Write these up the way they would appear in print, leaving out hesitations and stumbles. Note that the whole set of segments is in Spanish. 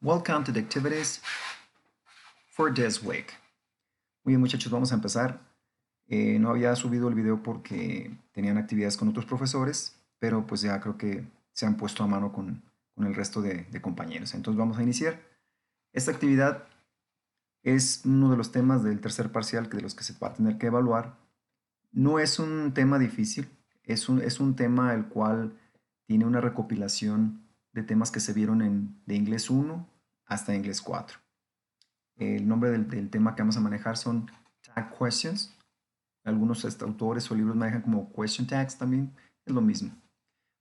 Welcome to the activities for this week. Muy bien, muchachos, vamos a empezar. No había subido el video porque tenían actividades con otros profesores, pero pues ya creo que se han puesto a mano con el resto de compañeros. Entonces vamos a iniciar. Esta actividad es uno de los temas del tercer parcial de los que se va a tener que evaluar. No es un tema difícil, es un tema el cual tiene una recopilación de temas que se vieron de inglés 1 hasta inglés 4. El nombre del tema que vamos a manejar son tag questions. Algunos autores o libros manejan como question tags también. Es lo mismo.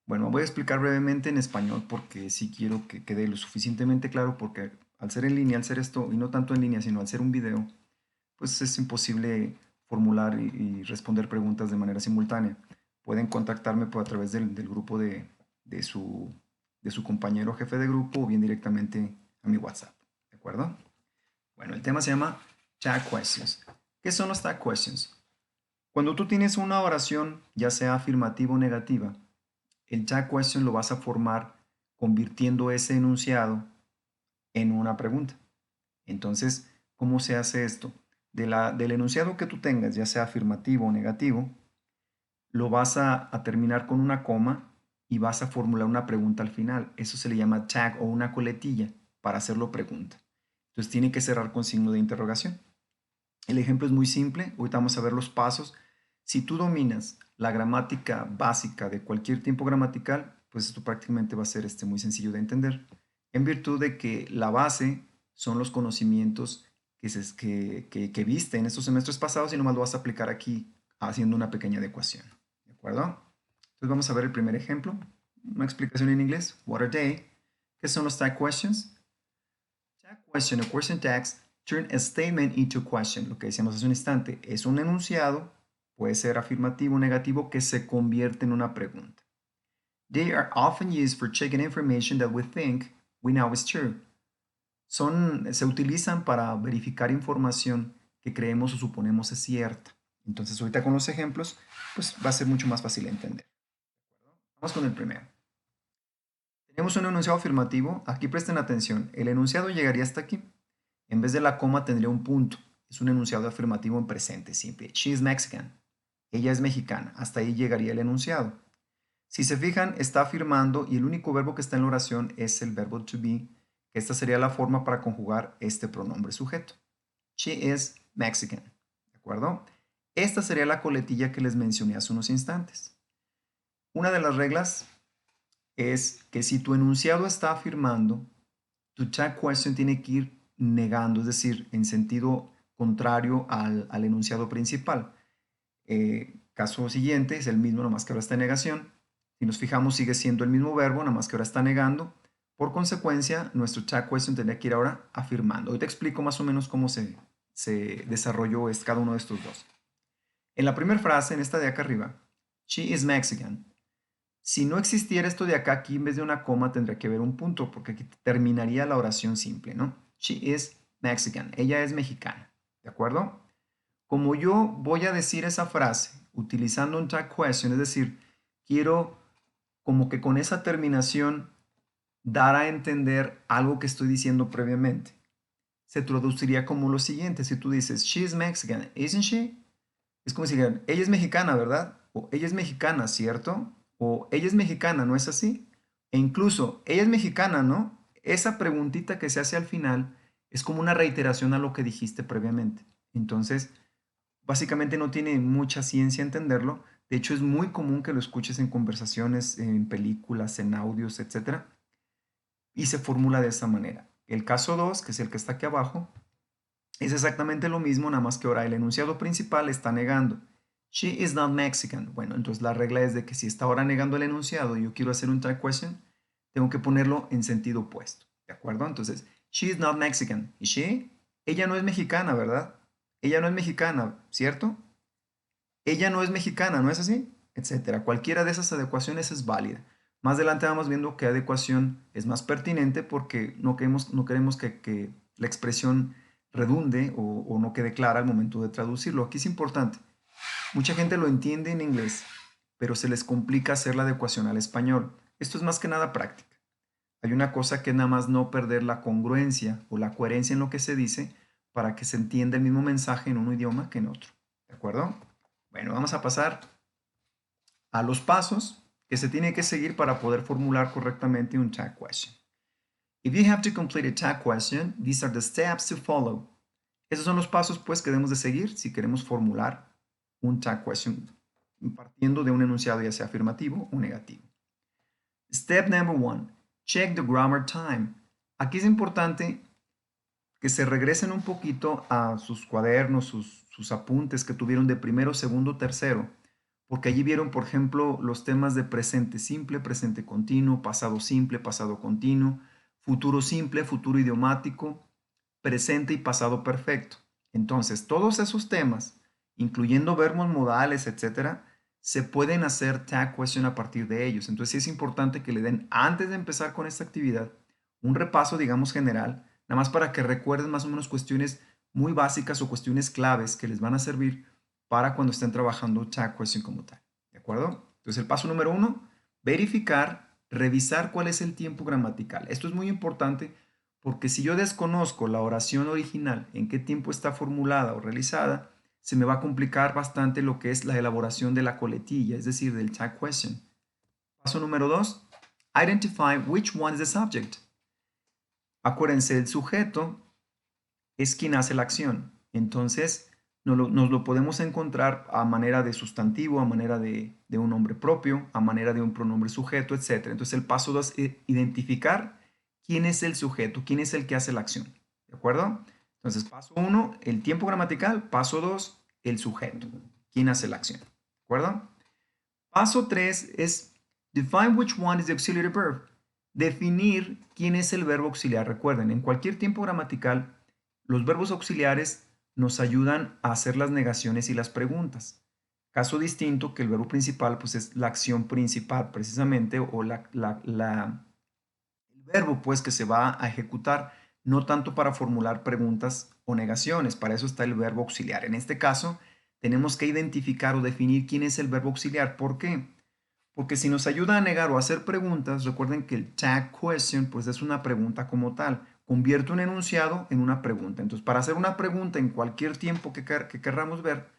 Bueno, voy a explicar brevemente en español porque sí quiero que quede lo suficientemente claro, porque al ser en línea, al ser esto, y no tanto en línea, sino al ser un video, pues es imposible formular y responder preguntas de manera simultánea. Pueden contactarme a través del grupo de su compañero jefe de grupo o bien directamente a mi WhatsApp. ¿De acuerdo? Bueno, el tema se llama tag questions. ¿Qué son los tag questions? Cuando tú tienes una oración, ya sea afirmativa o negativa, el tag question lo vas a formar convirtiendo ese enunciado en una pregunta. Entonces, ¿cómo se hace esto? Del enunciado que tú tengas, ya sea afirmativo o negativo, lo vas a terminar con una coma y vas a formular una pregunta al final. Eso se le llama tag o una coletilla para hacerlo pregunta. Entonces tiene que cerrar con signo de interrogación. El ejemplo es muy simple, ahorita vamos a ver los pasos. Si tú dominas la gramática básica de cualquier tiempo gramatical, pues esto prácticamente va a ser muy sencillo de entender, en virtud de que la base son los conocimientos que viste en estos semestres pasados y nomás lo vas a aplicar aquí haciendo una pequeña adecuación. ¿De acuerdo? Entonces vamos a ver el primer ejemplo, una explicación en inglés. What are they? ¿Qué son los tag questions? Tag question o question tags turn a statement into question. Lo que decíamos hace un instante, es un enunciado, puede ser afirmativo o negativo, que se convierte en una pregunta. They are often used for checking information that we think we know is true. Se utilizan para verificar información que creemos o suponemos es cierta. Entonces ahorita con los ejemplos, pues va a ser mucho más fácil de entender. Vamos con el primero. Tenemos un enunciado afirmativo. Aquí presten atención. El enunciado llegaría hasta aquí. En vez de la coma tendría un punto. Es un enunciado afirmativo en presente simple. She is Mexican. Ella es mexicana. Hasta ahí llegaría el enunciado. Si se fijan, está afirmando y el único verbo que está en la oración es el verbo to be, que esta sería la forma para conjugar este pronombre sujeto. She is Mexican. ¿De acuerdo? Esta sería la coletilla que les mencioné hace unos instantes. Una de las reglas es que si tu enunciado está afirmando, tu tag question tiene que ir negando, es decir, en sentido contrario al enunciado principal. Caso siguiente es el mismo, nomás que ahora está en negación. Si nos fijamos, sigue siendo el mismo verbo, nomás que ahora está negando. Por consecuencia, nuestro tag question tendría que ir ahora afirmando. Hoy te explico más o menos cómo se desarrolló cada uno de estos dos. En la primera frase, en esta de acá arriba, she is Mexican. Si no existiera esto de acá, aquí en vez de una coma tendría que haber un punto, porque aquí terminaría la oración simple, ¿no? She is Mexican. Ella es mexicana. ¿De acuerdo? Como yo voy a decir esa frase utilizando un tag question, es decir, quiero como que con esa terminación dar a entender algo que estoy diciendo previamente. Se traduciría como lo siguiente. Si tú dices, she is Mexican, isn't she? Es como si dijeran, ella es mexicana, ¿verdad? O ella es mexicana, ¿cierto? O ella es mexicana, ¿no es así? E incluso, ella es mexicana, ¿no? Esa preguntita que se hace al final es como una reiteración a lo que dijiste previamente. Entonces, básicamente no tiene mucha ciencia entenderlo. De hecho, es muy común que lo escuches en conversaciones, en películas, en audios, etc. Y se formula de esa manera. El caso 2, que es el que está aquí abajo, es exactamente lo mismo, nada más que ahora el enunciado principal está negando. She is not Mexican. Bueno, entonces la regla es de que si está ahora negando el enunciado y yo quiero hacer un tag question, tengo que ponerlo en sentido opuesto. ¿De acuerdo? Entonces, she is not Mexican. ¿Y she? Ella no es mexicana, ¿verdad? Ella no es mexicana, ¿cierto? Ella no es mexicana, ¿no es así? Etcétera. Cualquiera de esas adecuaciones es válida. Más adelante vamos viendo qué adecuación es más pertinente porque no queremos que la expresión redunde o no quede clara al momento de traducirlo. Aquí es importante. Mucha gente lo entiende en inglés, pero se les complica hacer la adecuación al español. Esto es más que nada práctica. Hay una cosa que es nada más no perder la congruencia o la coherencia en lo que se dice para que se entienda el mismo mensaje en un idioma que en otro. ¿De acuerdo? Bueno, vamos a pasar a los pasos que se tiene que seguir para poder formular correctamente un tag question. If you have to complete a tag question, these are the steps to follow. Esos son los pasos pues que debemos de seguir si queremos formular un tag question partiendo de un enunciado ya sea afirmativo o negativo. Step number 1. Check the grammar time. Aquí es importante que se regresen un poquito a sus cuadernos, sus apuntes que tuvieron de primero, segundo, tercero, porque allí vieron, por ejemplo, los temas de presente simple, presente continuo, pasado simple, pasado continuo, futuro simple, futuro idiomático, presente y pasado perfecto. Entonces, todos esos temas, incluyendo verbos modales, etcétera, se pueden hacer tag question a partir de ellos. Entonces, sí es importante que le den, antes de empezar con esta actividad, un repaso, digamos, general, nada más para que recuerden más o menos cuestiones muy básicas o cuestiones claves que les van a servir para cuando estén trabajando tag question como tal. ¿De acuerdo? Entonces, el paso número 1, verificar, revisar cuál es el tiempo gramatical. Esto es muy importante porque si yo desconozco la oración original, en qué tiempo está formulada o realizada, se me va a complicar bastante lo que es la elaboración de la coletilla, es decir, del tag question. Paso número 2, identify which one is the subject. Acuérdense, el sujeto es quien hace la acción. Entonces, nos lo podemos encontrar a manera de sustantivo, a manera de un nombre propio, a manera de un pronombre sujeto, etc. Entonces, el paso 2 es identificar quién es el sujeto, quién es el que hace la acción. ¿De acuerdo? Entonces, paso 1, el tiempo gramatical. Paso 2, el sujeto, quién hace la acción. ¿De acuerdo? Paso 3 es define which one is the auxiliary verb. Definir quién es el verbo auxiliar. Recuerden, en cualquier tiempo gramatical, los verbos auxiliares nos ayudan a hacer las negaciones y las preguntas. Caso distinto que el verbo principal, pues es la acción principal precisamente, o el verbo pues que se va a ejecutar, no tanto para formular preguntas o negaciones, para eso está el verbo auxiliar. En este caso, tenemos que identificar o definir quién es el verbo auxiliar. ¿Por qué? Porque si nos ayuda a negar o a hacer preguntas, recuerden que el tag question pues es una pregunta como tal. Convierte un enunciado en una pregunta. Entonces, para hacer una pregunta en cualquier tiempo que querramos ver,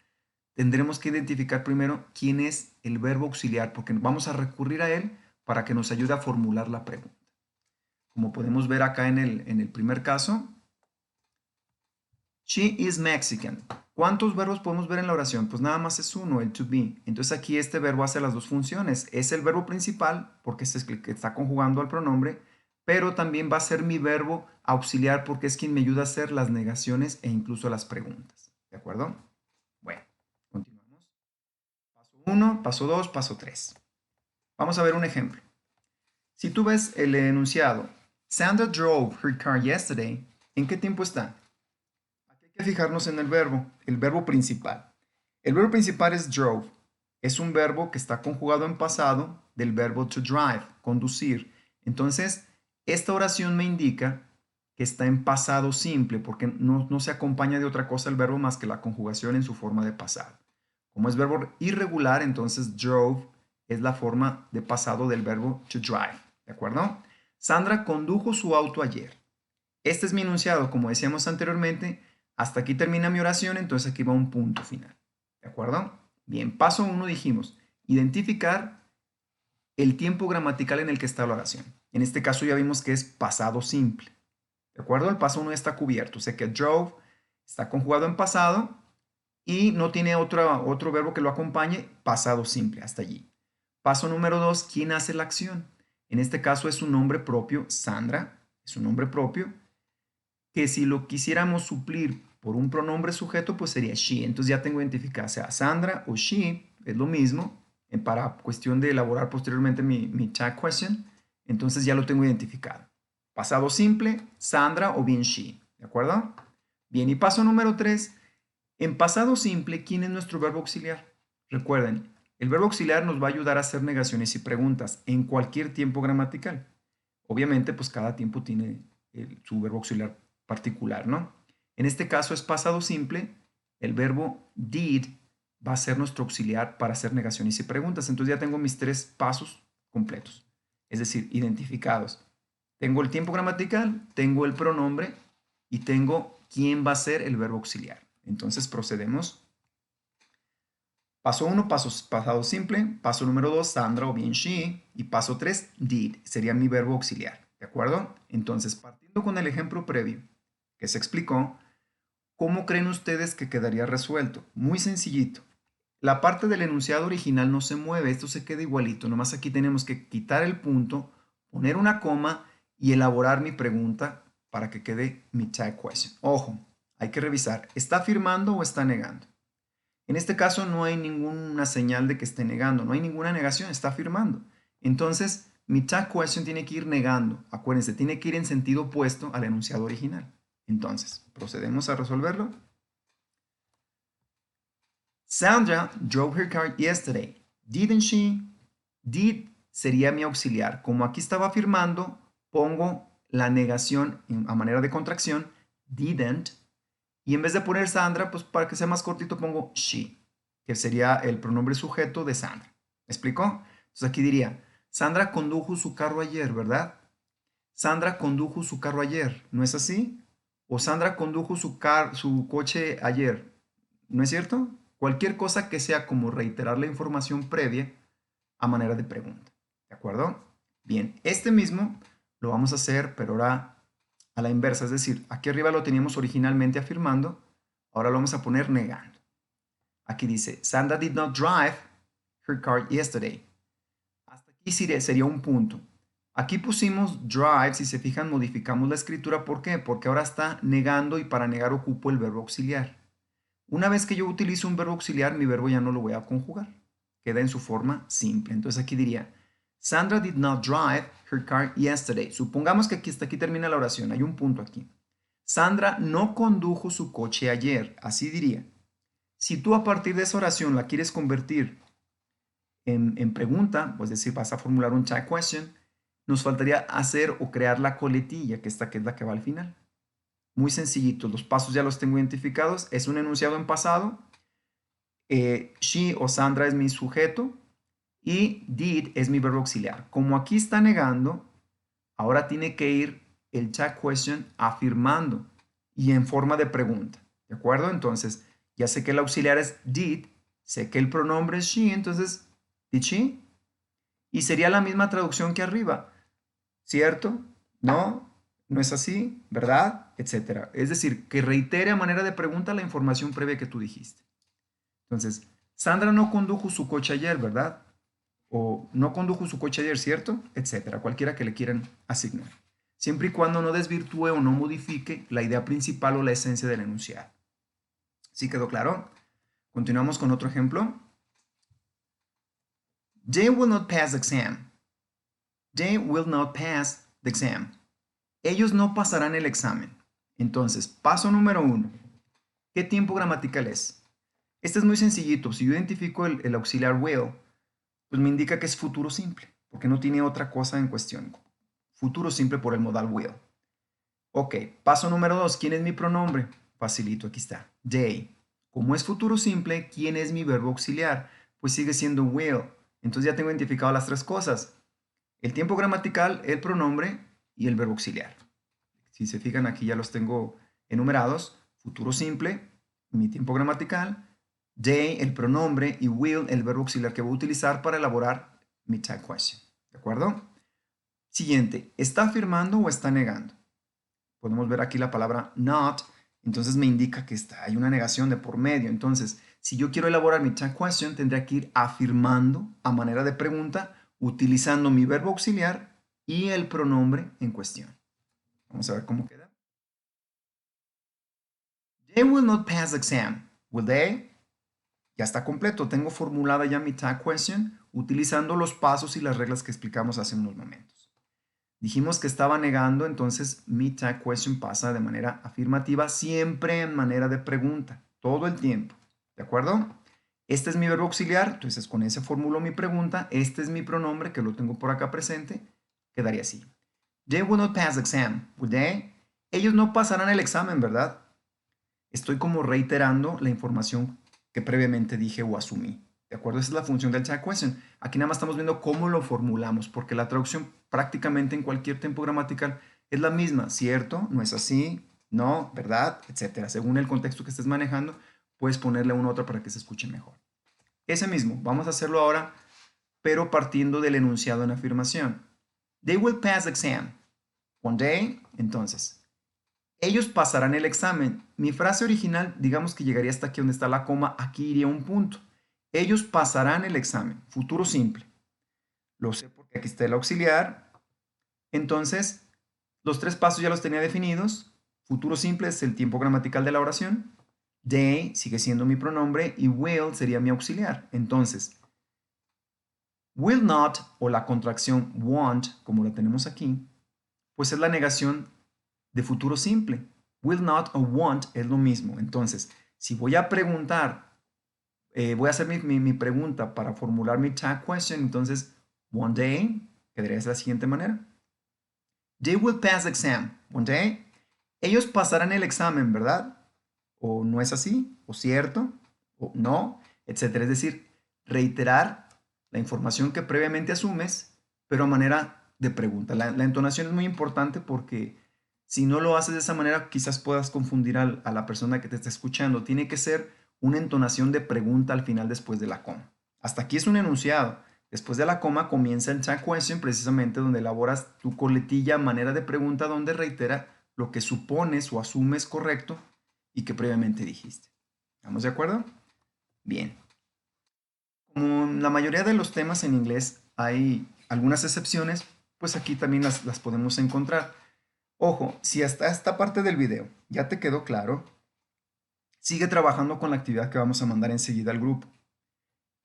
tendremos que identificar primero quién es el verbo auxiliar, porque vamos a recurrir a él para que nos ayude a formular la pregunta. Como podemos ver acá en el primer caso, she is Mexican. ¿Cuántos verbos podemos ver en la oración? Pues nada más es uno, el to be. Entonces aquí este verbo hace las dos funciones. Es el verbo principal, porque es el que está conjugando al pronombre, pero también va a ser mi verbo auxiliar porque es quien me ayuda a hacer las negaciones e incluso las preguntas. ¿De acuerdo? Bueno, continuamos. Paso 1, paso 2, paso 3. Vamos a ver un ejemplo. Si tú ves el enunciado, Sandra drove her car yesterday, ¿en qué tiempo está? Aquí hay que fijarnos en el verbo principal. El verbo principal es drove. Es un verbo que está conjugado en pasado del verbo to drive, conducir. Entonces, esta oración me indica que está en pasado simple porque no se acompaña de otra cosa el verbo más que la conjugación en su forma de pasado. Como es verbo irregular, entonces drove es la forma de pasado del verbo to drive. ¿De acuerdo? Sandra condujo su auto ayer. Este es mi enunciado, como decíamos anteriormente. Hasta aquí termina mi oración, entonces aquí va un punto final. ¿De acuerdo? Bien, paso 1 dijimos, identificar el tiempo gramatical en el que está la oración. En este caso ya vimos que es pasado simple. ¿De acuerdo? El paso 1 está cubierto. Sé que drove está conjugado en pasado y no tiene otro verbo que lo acompañe, pasado simple, hasta allí. Paso número 2, ¿quién hace la acción? En este caso es un nombre propio, Sandra, es un nombre propio, que si lo quisiéramos suplir por un pronombre sujeto, pues sería she. Entonces ya tengo identificada, sea Sandra o she, es lo mismo, para cuestión de elaborar posteriormente mi tag question, entonces ya lo tengo identificado. Pasado simple, Sandra o bien she, ¿de acuerdo? Bien, y paso número 3, en pasado simple, ¿quién es nuestro verbo auxiliar? Recuerden, el verbo auxiliar nos va a ayudar a hacer negaciones y preguntas en cualquier tiempo gramatical. Obviamente, pues cada tiempo tiene su verbo auxiliar particular, ¿no? En este caso es pasado simple, el verbo did va a ser nuestro auxiliar para hacer negaciones y preguntas. Entonces ya tengo mis 3 pasos completos, es decir, identificados. Tengo el tiempo gramatical, tengo el pronombre y tengo quién va a ser el verbo auxiliar. Entonces procedemos. Paso 1, pasado simple. Paso número 2, Sandra o bien she. Y paso 3, did. Sería mi verbo auxiliar. ¿De acuerdo? Entonces, partiendo con el ejemplo previo que se explicó, ¿cómo creen ustedes que quedaría resuelto? Muy sencillito. La parte del enunciado original no se mueve, esto se queda igualito. Nomás aquí tenemos que quitar el punto, poner una coma y elaborar mi pregunta para que quede mi tag question. Ojo, hay que revisar, ¿está afirmando o está negando? En este caso no hay ninguna señal de que esté negando, no hay ninguna negación, está afirmando. Entonces, mi tag question tiene que ir negando. Acuérdense, tiene que ir en sentido opuesto al enunciado original. Entonces, procedemos a resolverlo. Sandra drove her car yesterday. Didn't she? Did sería mi auxiliar. Como aquí estaba afirmando, pongo la negación a manera de contracción, didn't. Y en vez de poner Sandra, pues para que sea más cortito pongo she, que sería el pronombre sujeto de Sandra. ¿Me explicó? Entonces aquí diría, Sandra condujo su carro ayer, ¿verdad? Sandra condujo su carro ayer, ¿no es así? O Sandra condujo su coche ayer, ¿no es cierto? Cualquier cosa que sea como reiterar la información previa a manera de pregunta, ¿de acuerdo? Bien, este mismo lo vamos a hacer, pero ahora a la inversa, es decir, aquí arriba lo teníamos originalmente afirmando, ahora lo vamos a poner negando. Aquí dice, Sandra did not drive her car yesterday. Hasta aquí sería un punto. Aquí pusimos drive, si se fijan, modificamos la escritura. ¿Por qué? Porque ahora está negando y para negar ocupo el verbo auxiliar. Una vez que yo utilizo un verbo auxiliar, mi verbo ya no lo voy a conjugar. Queda en su forma simple. Entonces aquí diría, Sandra did not drive her car yesterday. Supongamos que hasta aquí termina la oración. Hay un punto aquí. Sandra no condujo su coche ayer. Así diría. Si tú a partir de esa oración la quieres convertir en pregunta, pues decir, vas a formular un tag question, nos faltaría hacer o crear la coletilla, que es la que va al final. Muy sencillito, los pasos ya los tengo identificados. Es un enunciado en pasado. She o Sandra es mi sujeto y did es mi verbo auxiliar. Como aquí está negando, ahora tiene que ir el tag question afirmando y en forma de pregunta. ¿De acuerdo? Entonces, ya sé que el auxiliar es did, sé que el pronombre es she, entonces, did she? Y sería la misma traducción que arriba, ¿cierto? ¿No? ¿No es así? ¿Verdad? Etcétera. Es decir, que reitere a manera de pregunta la información previa que tú dijiste. Entonces, Sandra no condujo su coche ayer, ¿verdad? O no condujo su coche ayer, ¿cierto? Etcétera, cualquiera que le quieran asignar. Siempre y cuando no desvirtúe o no modifique la idea principal o la esencia del enunciado. ¿Sí quedó claro? Continuamos con otro ejemplo. They will not pass the exam. They will not pass the exam. Ellos no pasarán el examen. Entonces, paso número 1. ¿Qué tiempo gramatical es? Este es muy sencillito. Si yo identifico el auxiliar will, pues me indica que es futuro simple, porque no tiene otra cosa en cuestión. Futuro simple por el modal will. Ok, paso número 2. ¿Quién es mi pronombre? Facilito, aquí está. They. Como es futuro simple, ¿quién es mi verbo auxiliar? Pues sigue siendo will. Entonces ya tengo identificado las tres cosas. El tiempo gramatical, el pronombre y el verbo auxiliar. Si se fijan, aquí ya los tengo enumerados. Futuro simple, mi tiempo gramatical. They, el pronombre, y will, el verbo auxiliar que voy a utilizar para elaborar mi tag question. ¿De acuerdo? Siguiente, ¿está afirmando o está negando? Podemos ver aquí la palabra not, entonces me indica que hay una negación de por medio. Entonces, si yo quiero elaborar mi tag question, tendría que ir afirmando a manera de pregunta, utilizando mi verbo auxiliar y el pronombre en cuestión. Vamos a ver cómo queda. They will not pass the exam. Will they? Ya está completo. Tengo formulada ya mi tag question utilizando los pasos y las reglas que explicamos hace unos momentos. Dijimos que estaba negando, entonces mi tag question pasa de manera afirmativa, siempre en manera de pregunta, todo el tiempo. ¿De acuerdo? Este es mi verbo auxiliar, entonces con ese formulo mi pregunta. Este es mi pronombre, que lo tengo por acá presente. Quedaría así. They will not pass the exam, will they? Ellos no pasarán el examen, ¿verdad? Estoy como reiterando la información que previamente dije o asumí. ¿De acuerdo? Esa es la función del tag question. Aquí nada más estamos viendo cómo lo formulamos, porque la traducción prácticamente en cualquier tiempo gramatical es la misma, ¿cierto? No es así, no, ¿verdad? Etcétera. Según el contexto que estés manejando, puedes ponerle uno u otro para que se escuche mejor. Ese mismo, vamos a hacerlo ahora, pero partiendo del enunciado en afirmación. They will pass the exam. One day, entonces. Ellos pasarán el examen. Mi frase original, digamos que llegaría hasta aquí donde está la coma, aquí iría un punto. Ellos pasarán el examen. Futuro simple. Lo sé porque aquí está el auxiliar. Entonces, los tres pasos ya los tenía definidos. Futuro simple es el tiempo gramatical de la oración. They sigue siendo mi pronombre y will sería mi auxiliar. Entonces, will not o la contracción won't, como la tenemos aquí, pues es la negación de futuro simple. Will not o won't es lo mismo. Entonces, si voy a preguntar, voy a hacer mi pregunta para formular mi tag question, entonces, one day, quedaría de la siguiente manera. They will pass the exam. One day. Ellos pasarán el examen, ¿verdad? O no es así, o cierto, o no, etcétera. Es decir, reiterar la información que previamente asumes, pero a manera de pregunta. La entonación es muy importante porque si no lo haces de esa manera, quizás puedas confundir a la persona que te está escuchando. Tiene que ser una entonación de pregunta al final después de la coma. Hasta aquí es un enunciado. Después de la coma comienza el tag question, precisamente donde elaboras tu coletilla, manera de pregunta, donde reitera lo que supones o asumes correcto y que previamente dijiste. ¿Estamos de acuerdo? Bien. Como en la mayoría de los temas en inglés hay algunas excepciones, pues aquí también las podemos encontrar. Ojo, si hasta esta parte del video ya te quedó claro, sigue trabajando con la actividad que vamos a mandar enseguida al grupo.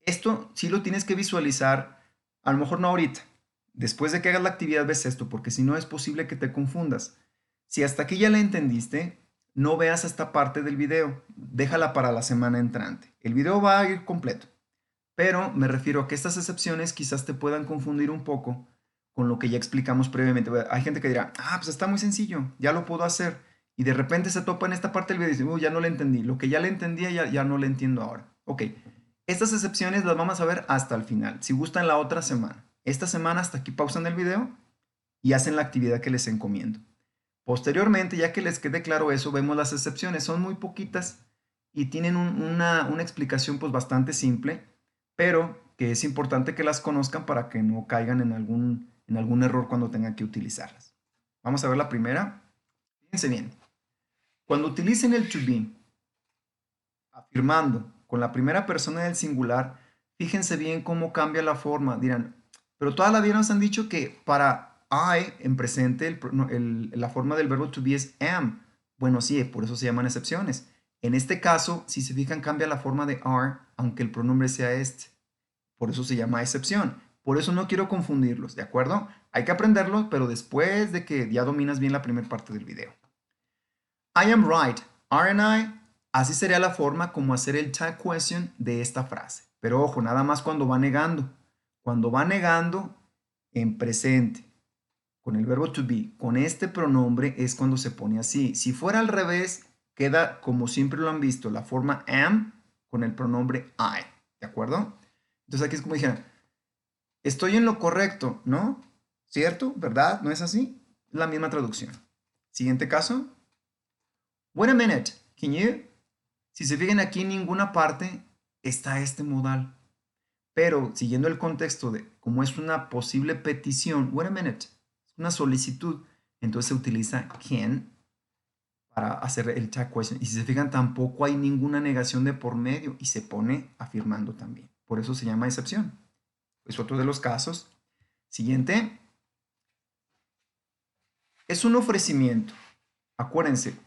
Esto sí lo tienes que visualizar, a lo mejor no ahorita. Después de que hagas la actividad ves esto, porque si no es posible que te confundas. Si hasta aquí ya la entendiste, no veas esta parte del video, déjala para la semana entrante. El video va a ir completo, pero me refiero a que estas excepciones quizás te puedan confundir un poco con lo que ya explicamos previamente. Hay gente que dirá, pues está muy sencillo, ya lo puedo hacer. Y de repente se topa en esta parte del video y dice, ya no le entendí. Lo que ya le entendía ya no le entiendo ahora. Ok, estas excepciones las vamos a ver hasta el final. Si gustan la otra semana. Esta semana hasta aquí pausan el video y hacen la actividad que les encomiendo. Posteriormente, ya que les quede claro eso, vemos las excepciones. Son muy poquitas y tienen una explicación pues bastante simple, pero que es importante que las conozcan para que no caigan en algún error cuando tengan que utilizarlas. Vamos a ver la primera. Fíjense bien. Cuando utilicen el to be, afirmando con la primera persona del singular, fíjense bien cómo cambia la forma. Dirán, pero toda la vida nos han dicho que para I en presente la forma del verbo to be es am. Bueno, sí, por eso se llaman excepciones. En este caso, si se fijan, cambia la forma de are, aunque el pronombre sea este. Por eso se llama excepción. Por eso no quiero confundirlos, ¿de acuerdo? Hay que aprenderlos, pero después de que ya dominas bien la primera parte del video. I am right, aren't I? Así sería la forma como hacer el tag question de esta frase. Pero ojo, nada más cuando va negando. Cuando va negando en presente, con el verbo to be, con este pronombre es cuando se pone así. Si fuera al revés, queda como siempre lo han visto, la forma am con el pronombre I. ¿De acuerdo? Entonces aquí es como dijeron, estoy en lo correcto, ¿no? ¿Cierto? ¿Verdad? ¿No es así? La misma traducción. Siguiente caso. Wait a minute, can you? Si se fijan aquí en ninguna parte está este modal. Pero siguiendo el contexto de como es una posible petición, wait a minute, es una solicitud, entonces se utiliza can para hacer el tag question. Y si se fijan, tampoco hay ninguna negación de por medio y se pone afirmando también. Por eso se llama excepción. Es otro de los casos. Siguiente. Es un ofrecimiento. Acuérdense,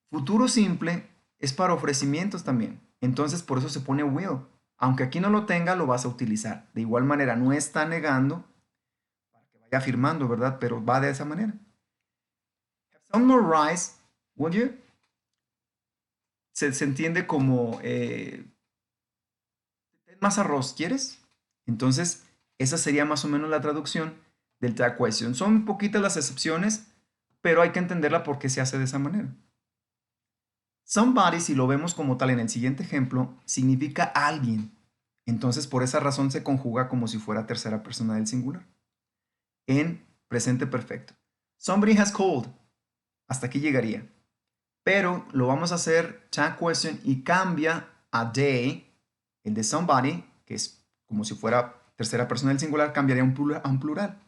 futuro simple es para ofrecimientos también. Entonces por eso se pone will. Aunque aquí no lo tenga, lo vas a utilizar. De igual manera, no está negando para que vaya afirmando, ¿verdad? Pero va de esa manera. Have some more rice, would you? Se entiende como más arroz, ¿quieres? Entonces, esa sería más o menos la traducción del tag question. Son poquitas las excepciones, pero hay que entenderla por qué se hace de esa manera. Somebody, si lo vemos como tal en el siguiente ejemplo, significa alguien. Entonces, por esa razón se conjuga como si fuera tercera persona del singular. En presente perfecto. Somebody has called. Hasta aquí llegaría. Pero lo vamos a hacer chat question y cambia a they, el de somebody, que es como si fuera tercera persona del singular, cambiaría a un plural.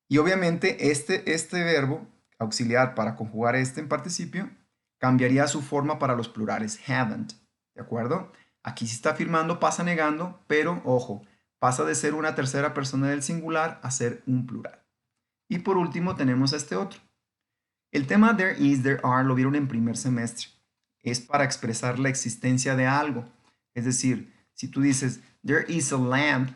Y obviamente este verbo auxiliar para conjugar este en participio cambiaría su forma para los plurales haven't. ¿De acuerdo? Aquí se está afirmando, pasa negando, pero ojo, pasa de ser una tercera persona del singular a ser un plural. Y por último tenemos este otro. El tema there is, there are lo vieron en primer semestre. Es para expresar la existencia de algo. Es decir, si tú dices, there is a lamp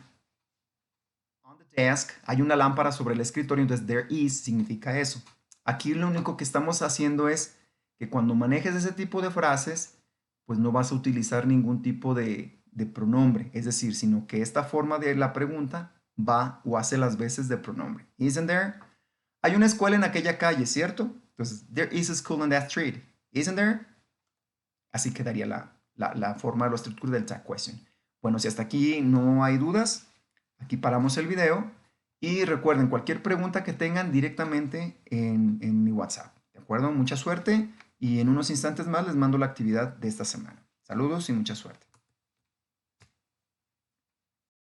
on the desk, hay una lámpara sobre el escritorio, entonces there is significa eso. Aquí lo único que estamos haciendo es que cuando manejes ese tipo de frases, pues no vas a utilizar ningún tipo de pronombre. Es decir, sino que esta forma de la pregunta va o hace las veces de pronombre. Isn't there? Hay una escuela en aquella calle, ¿cierto? Entonces, there is a school in that street. Isn't there? Así quedaría la forma de la estructura del tag question. Bueno, si hasta aquí no hay dudas, aquí paramos el video. Y recuerden, cualquier pregunta que tengan directamente en mi WhatsApp. ¿De acuerdo? Mucha suerte y en unos instantes más les mando la actividad de esta semana. Saludos y mucha suerte.